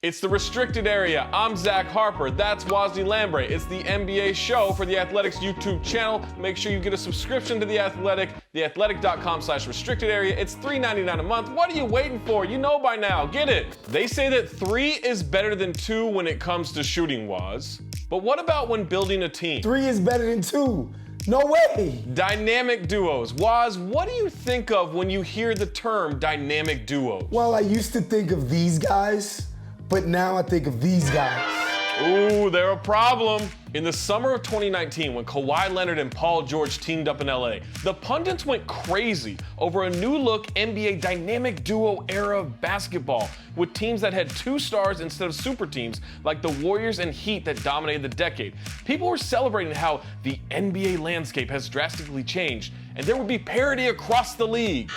It's the restricted area. I'm Zach Harper. That's Wosny Lambre. It's the NBA show for The Athletic's YouTube channel. Make sure you get a subscription to The Athletic, theathletic.com/restricted area. It's $3.99 a month. What are you waiting for? You know by now. Get it. They say that 3 is better than 2 when it comes to shooting, Woz. But what about when building a team? 3 is better than 2. No way. Dynamic duos. Woz, what do you think of when you hear the term dynamic duos? Well, I used to think of these guys, but now I think of these guys. Ooh, they're a problem. In the summer of 2019, when Kawhi Leonard and Paul George teamed up in LA, the pundits went crazy over a new look NBA dynamic duo era of basketball with teams that had 2 stars instead of super teams like the Warriors and Heat that dominated the decade. People were celebrating how the NBA landscape has drastically changed and there would be parity across the league.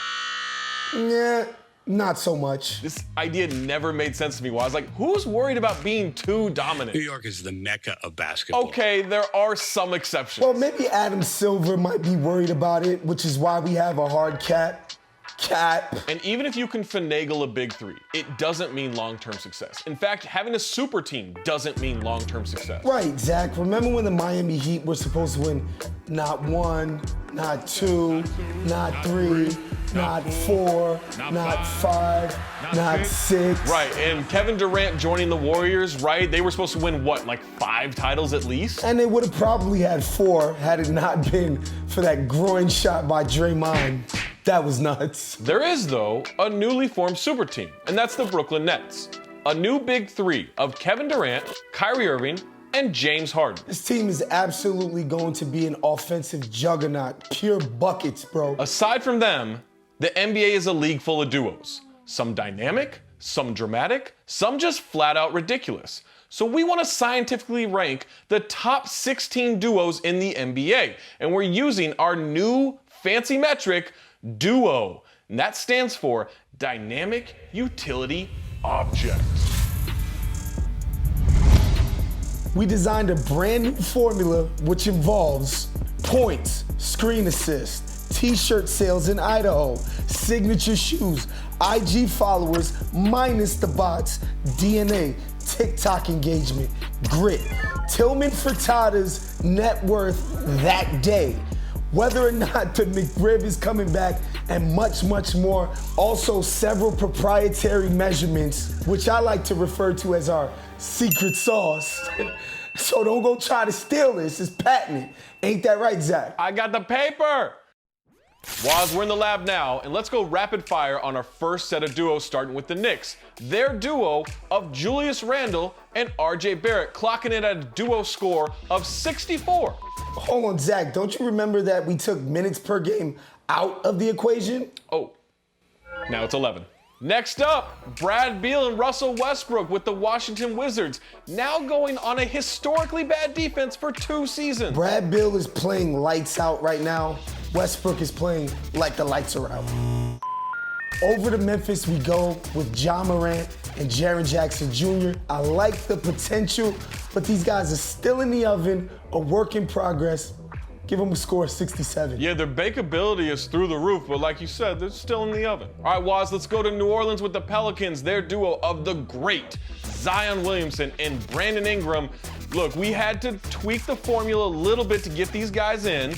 Yeah. Not so much. This idea never made sense to me. I was like, who's worried about being too dominant? New York is the mecca of basketball. Okay, there are some exceptions. Well, maybe Adam Silver might be worried about it, which is why we have a hard cap. And even if you can finagle a big 3, it doesn't mean long-term success. In fact, having a super team doesn't mean long-term success. Right, Zach. Remember when the Miami Heat were supposed to win not 1, not 2, not 3, not 4, not 5, not 6. Right, and Kevin Durant joining the Warriors, right? They were supposed to win, what, like 5 titles at least? And they would have probably had 4 had it not been for that groin shot by Draymond. That was nuts. There is, though, a newly formed super team, and that's the Brooklyn Nets. A new big 3 of Kevin Durant, Kyrie Irving, and James Harden. This team is absolutely going to be an offensive juggernaut. Pure buckets, bro. Aside from them, the NBA is a league full of duos. Some dynamic, some dramatic, some just flat out ridiculous. So we want to scientifically rank the top 16 duos in the NBA, and we're using our new fancy metric, DUO, and that stands for Dynamic Utility Object. We designed a brand new formula which involves points, screen assist, t-shirt sales in Idaho, signature shoes, IG followers minus the bots, DNA, TikTok engagement, grit, Tillman Furtada's net worth that day, whether or not the McRib is coming back, and much, much more. Also, several proprietary measurements, which I like to refer to as our secret sauce. So don't go try to steal this, it's patented. Ain't that right, Zach? I got the paper! Woz, we're in the lab now, and let's go rapid fire on our first set of duos, starting with the Knicks. Their duo of Julius Randle and RJ Barrett, clocking in at a duo score of 64. Hold on, Zach, don't you remember that we took minutes per game out of the equation? Oh, now it's 11. Next up, Brad Beal and Russell Westbrook with the Washington Wizards, now going on a historically bad defense for 2 seasons. Brad Beal is playing lights out right now. Westbrook is playing like the lights are out. Over to Memphis we go with Ja Morant and Jaren Jackson Jr. I like the potential, but these guys are still in the oven, a work in progress. Give them a score of 67. Yeah, their bakeability is through the roof, but like you said, they're still in the oven. All right, Woz, let's go to New Orleans with the Pelicans, their duo of the great Zion Williamson and Brandon Ingram. Look, we had to tweak the formula a little bit to get these guys in,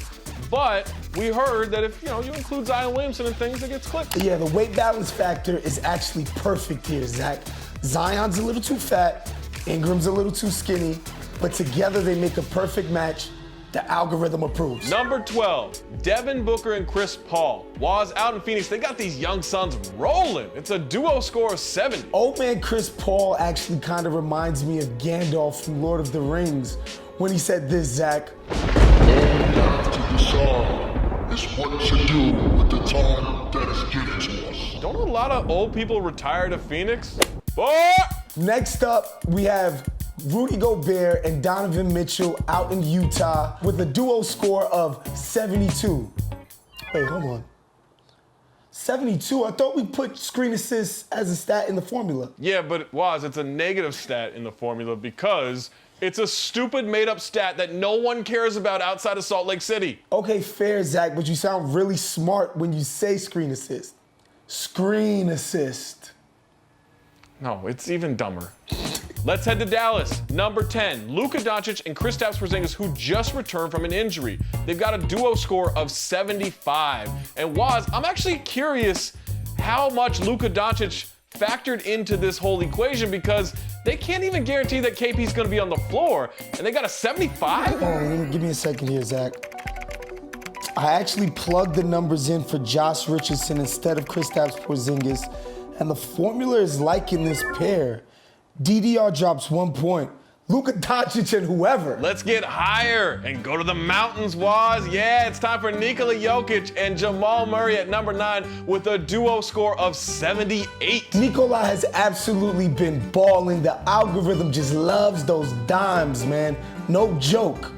but we heard that if you include Zion Williamson and things, it gets clipped. Yeah, the weight balance factor is actually perfect here, Zach. Zion's a little too fat, Ingram's a little too skinny, but together they make a perfect match. The algorithm approves. Number 12, Devin Booker and Chris Paul. Woz, out in Phoenix, they got these young sons rolling. It's a duo score of 70. Old man Chris Paul actually kind of reminds me of Gandalf from Lord of the Rings when he said this, Zach. All we have to decide is what to do with the time that is given to us. Don't a lot of old people retire to Phoenix? Boy! Next up, we have Rudy Gobert and Donovan Mitchell out in Utah with a duo score of 72. Wait, hold on. 72? I thought we put screen assists as a stat in the formula. Yeah, but Woz, it's a negative stat in the formula because it's a stupid made-up stat that no one cares about outside of Salt Lake City. Okay, fair, Zach, but you sound really smart when you say screen assist. Screen assist. No, it's even dumber. Let's head to Dallas. Number 10, Luca Doncic and Tapsterzingers, who just returned from an injury. They've got a duo score of 75. And Waz, I'm actually curious how much Luca Doncic factored into this whole equation, because they can't even guarantee that KP's gonna be on the floor, and they got a 75? Oh, give me a second here, Zach. I actually plugged the numbers in for Josh Richardson instead of Kristaps Porzingis, and the formula is liking this pair. DDR drops 1 point. Luka Doncic and whoever. Let's get higher and go to the mountains, Waz. Yeah, it's time for Nikola Jokic and Jamal Murray at number 9 with a duo score of 78. Nikola has absolutely been balling. The algorithm just loves those dimes, man. No joke.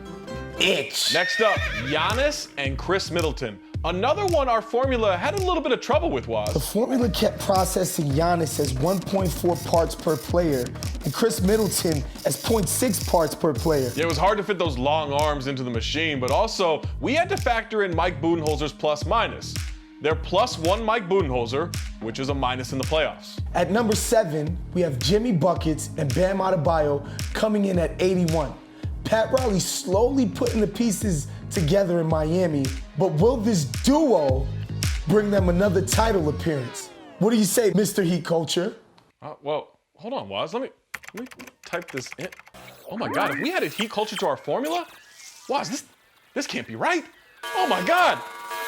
Itch. Next up, Giannis and Chris Middleton. Another one our formula had a little bit of trouble with, Waz. The formula kept processing Giannis as 1.4 parts per player and Chris Middleton as 0.6 parts per player. Yeah, it was hard to fit those long arms into the machine, but also we had to factor in Mike Budenholzer's plus minus. They're +1 Mike Budenholzer, which is a minus in the playoffs. At number 7, we have Jimmy Buckets and Bam Adebayo coming in at 81. Pat Riley slowly putting the pieces together in Miami, but will this duo bring them another title appearance? What do you say, Mr. Heat Culture? Well, hold on, Waz. Let me type this in. Oh my God, if we added Heat Culture to our formula, Waz, this can't be right. Oh my God,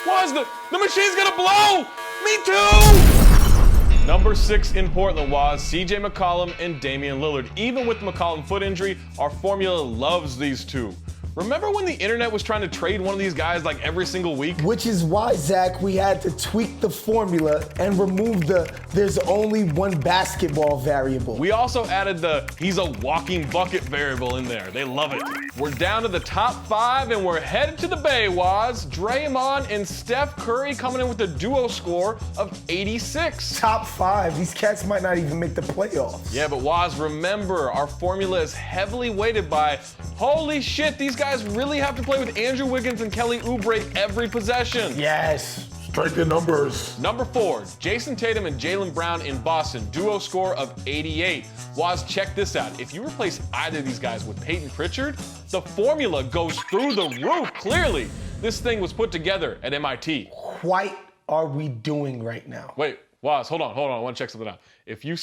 Waz, the machine's gonna blow. Me too. Number 6 in Portland, Waz, CJ McCollum and Damian Lillard. Even with the McCollum foot injury, our formula loves these two. Remember when the internet was trying to trade one of these guys like every single week? Which is why, Zach, we had to tweak the formula and remove the there's only one basketball variable. We also added the he's a walking bucket variable in there. They love it. We're down to the top 5 and we're headed to the Bay, Waz. Draymond and Steph Curry coming in with a duo score of 86. Top 5, these cats might not even make the playoffs. Yeah, but Waz, remember, our formula is heavily weighted by, holy shit, these guys really have to play with Andrew Wiggins and Kelly Oubre every possession. Yes. Strike the numbers. Number 4, Jason Tatum and Jaylen Brown in Boston, duo score of 88. Waz, check this out. If you replace either of these guys with Peyton Pritchard, the formula goes through the roof, clearly. This thing was put together at MIT. What are we doing right now? Wait, Waz, hold on. I want to check something out. If you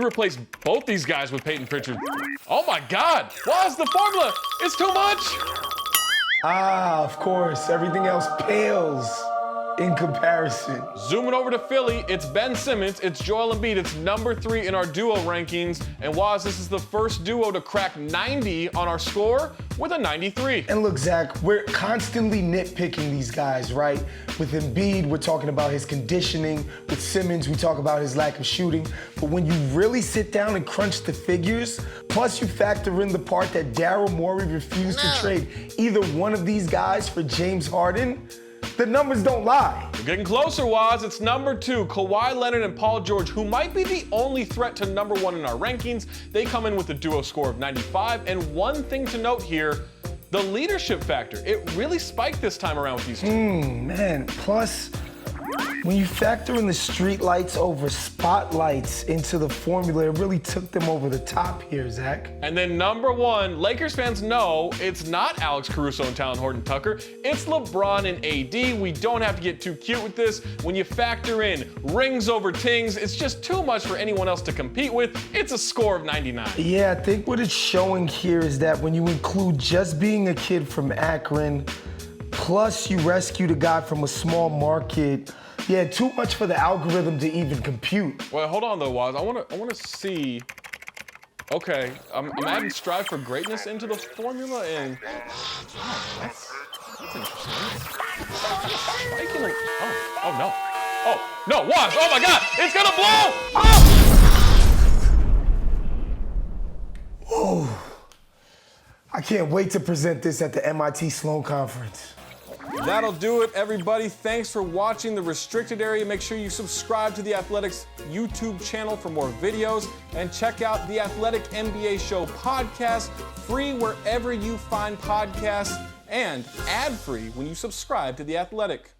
replace both these guys with Peyton Pritchard, oh my God, Waz, the formula is too much. Ah, of course, everything else pales in comparison. Zooming over to Philly, it's Ben Simmons, it's Joel Embiid, it's number 3 in our duo rankings, and Waz, this is the first duo to crack 90 on our score with a 93. And look, Zach, we're constantly nitpicking these guys, right? With Embiid, we're talking about his conditioning. With Simmons, we talk about his lack of shooting. But when you really sit down and crunch the figures, plus you factor in the part that Daryl Morey refused to trade either one of these guys for James Harden, the numbers don't lie. We're getting closer, Waz. It's number 2, Kawhi Leonard and Paul George, who might be the only threat to number 1 in our rankings. They come in with a duo score of 95. And one thing to note here, the leadership factor. It really spiked this time around with these two. Man, plus, when you factor in the street lights over spotlights into the formula, it really took them over the top here, Zach. And then number 1, Lakers fans know it's not Alex Caruso and Talon Horton-Tucker. It's LeBron and AD. We don't have to get too cute with this. When you factor in rings over tings, it's just too much for anyone else to compete with. It's a score of 99. Yeah, I think what it's showing here is that when you include just being a kid from Akron, plus you rescued a guy from a small market, yeah, too much for the algorithm to even compute. Well, hold on though, Waz. I want to see. Okay, I'm adding strive for greatness into the formula, and that's interesting. Oh no. Oh no, Waz! Oh my God! It's gonna blow! Oh! Oh, I can't wait to present this at the MIT Sloan Conference. That'll do it, everybody. Thanks for watching The Restricted Area. Make sure you subscribe to The Athletic's YouTube channel for more videos, and check out The Athletic NBA Show podcast, free wherever you find podcasts, and ad-free when you subscribe to The Athletic.